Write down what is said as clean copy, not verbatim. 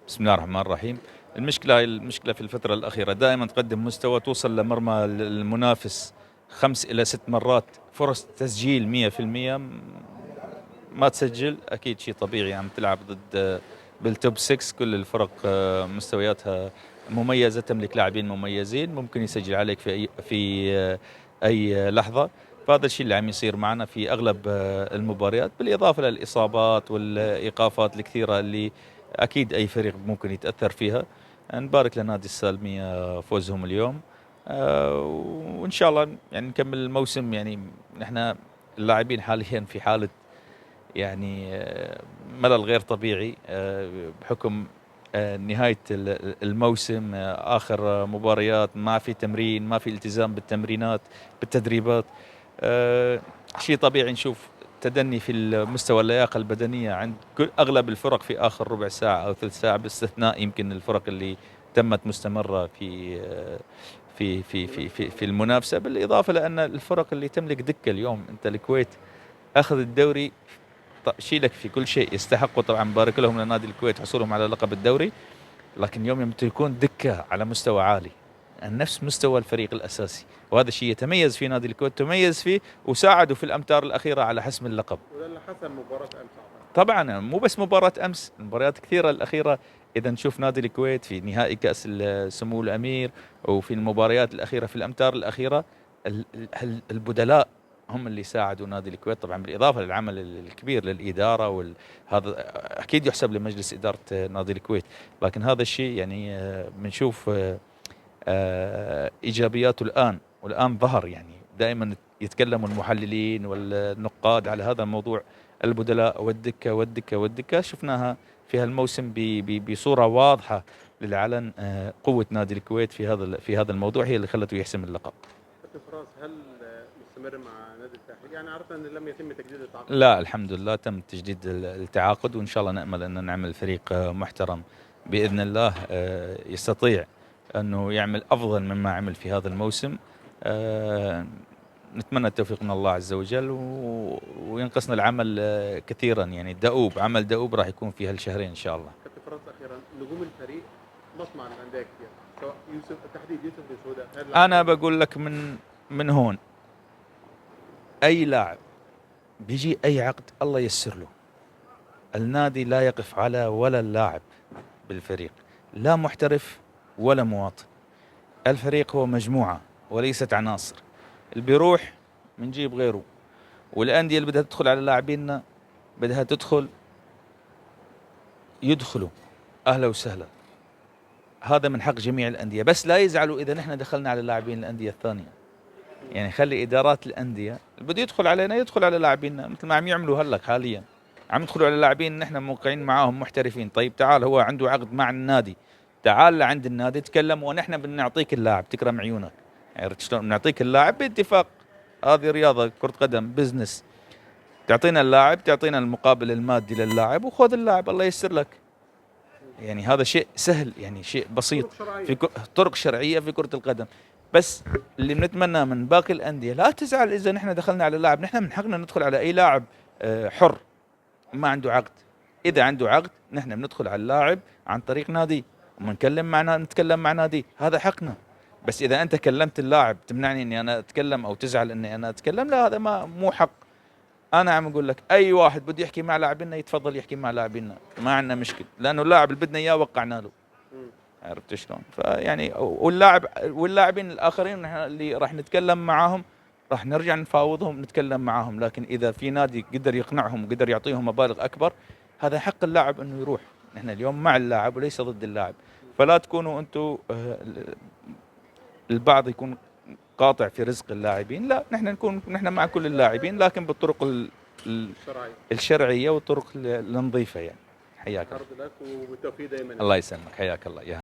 بسم الله الرحمن الرحيم. المشكلة في الفترة الأخيرة دائما تقدم مستوى توصل لمرمى المنافس 5 إلى 6 مرات، فرص تسجيل 100%. ما تسجل أكيد شيء طبيعي، عم تلعب ضد بالتوب 6. كل الفرق مستوياتها مميزة، تملك لاعبين مميزين، ممكن يسجل عليك في أي لحظة. فهذا الشيء اللي عم يصير معنا في أغلب المباريات، بالإضافة للإصابات والإيقافات الكثيرة اللي أكيد أي فريق ممكن يتأثر فيها. نبارك لنادي السالمية فوزهم اليوم، وإن شاء الله يعني نكمل الموسم. يعني نحن اللاعبين حاليا في حالة يعني ملل غير طبيعي، بحكم نهاية الموسم، آخر مباريات، ما في تمرين، ما في التزام بالتمرينات بالتدريبات. شيء طبيعي نشوف تدني في مستوى اللياقة البدنية عند أغلب الفرق في آخر ربع ساعة أو ثلث ساعة، باستثناء يمكن الفرق اللي تمت مستمرة في المنافسة. بالإضافة لأن الفرق اللي تملك دكة اليوم، أنت الكويت أخذ الدوري، شيلك في كل شيء، يستحقوا طبعا، بارك لهم لنادي الكويت حصولهم على لقب الدوري. لكن اليوم يكون دكة على مستوى عالي، نفس مستوى الفريق الأساسي، وهذا الشيء يتميز في نادي الكويت، تميز فيه وساعدوا في الأمتار الأخيرة على حسم اللقب. وده اللي حسم مباراة أمس. طبعا مو بس مباراة أمس، مباريات كثيرة الأخيرة. إذا نشوف نادي الكويت في نهائي كأس سمو الأمير، وفي المباريات الأخيرة في الأمتار الأخيرة، البدلاء هم اللي ساعدوا نادي الكويت، طبعا بالإضافة للعمل الكبير للإدارة، وهذا أكيد يحسب لمجلس إدارة نادي الكويت. لكن هذا الشيء يعني بنشوف إيجابياته الآن، والآن ظهر. يعني دائما يتكلم المحللين والنقاد على هذا الموضوع، البدلاء والدكة والدكة والدكة، شفناها في هالموسم بصورة واضحة للعلن. قوة نادي الكويت في هذا الموضوع هي اللي خلته يحسم اللقب. كابتن فراس، هل مستمر مع نادي التحرير؟ يعني عرفنا ان لم يتم تجديد التعاقد. لا، الحمد لله تم تجديد التعاقد، وإن شاء الله نأمل أن نعمل فريق محترم بإذن الله، يستطيع أنه يعمل أفضل مما عمل في هذا الموسم. نتمنى التوفيق من الله عز وجل، وينقصنا العمل كثيرا، يعني عمل دؤوب راح يكون في هالشهرين إن شاء الله. كابتن فراس، أخيرا، نجوم الفريق مطمع للأندية كثير، سواء بالتحديد يوسف بن سودة. أنا بقول لك من هون، أي لاعب بيجي أي عقد الله ييسر له. النادي لا يقف على ولا اللاعب بالفريق، لا محترف ولا مواطن. الفريق هو مجموعة وليست عناصر، اللي بيروح بنجيب غيره. والأندية اللي بدها تدخل على لاعبيننا بدها يدخلوا، أهلا وسهلا. هذا من حق جميع الأندية، بس لا يزعلوا إذا نحن دخلنا على لاعبين الأندية الثانية. يعني خلي إدارات الأندية اللي بده يدخل علينا يدخل على لاعبيننا، مثل ما عم يعملوا هلق حاليا، عم يدخلوا على لاعبين نحن موقعين معاهم محترفين. طيب تعال، هو عنده عقد مع النادي، تعال لعند النادي تكلم، ونحن بنعطيك اللاعب، تكرم عيونك. عرفت شلون؟ بنعطيك اللاعب باتفاق، هذه رياضة كرة قدم بزنس. تعطينا اللاعب، تعطينا المقابل المادي للاعب، وخذ اللاعب الله ييسر لك. يعني هذا شيء سهل، يعني شيء بسيط، في طرق شرعية في كرة القدم. بس اللي بنتمناه من باقي الأندية، لا تزعل إذا نحن دخلنا على لاعب، نحن من حقنا ندخل على أي لاعب حر ما عنده عقد. إذا عنده عقد نحن بندخل على اللاعب عن طريق نادي، نتكلم مع نادي، هذا حقنا. بس إذا أنت كلمت اللاعب تمنعني إني أنا أتكلم، أو تزعل إني أنا أتكلم، لا، هذا مو حق. أنا عم أقول لك أي واحد بده يحكي مع لاعبنا يتفضل يحكي مع لاعبنا، ما عندنا مشكلة، لأنه اللاعب اللي بدنا إياه وقعنا له. عرفت شلون؟ فيعني واللاعبين الآخرين اللي راح نتكلم معاهم، راح نرجع نفاوضهم نتكلم معاهم. لكن إذا في نادي قدر يقنعهم وقدر يعطيهم مبالغ أكبر، هذا حق اللاعب إنه يروح. نحن اليوم مع اللاعب وليس ضد اللاعب. فلا تكونوا أنتم البعض يكون قاطع في رزق اللاعبين، لا، نحن مع كل اللاعبين، لكن بالطرق الشرعية والطرق النظيفة. يعني حياك الله. لك وبالتوفيق دائما. الله يسلمك، حياك الله.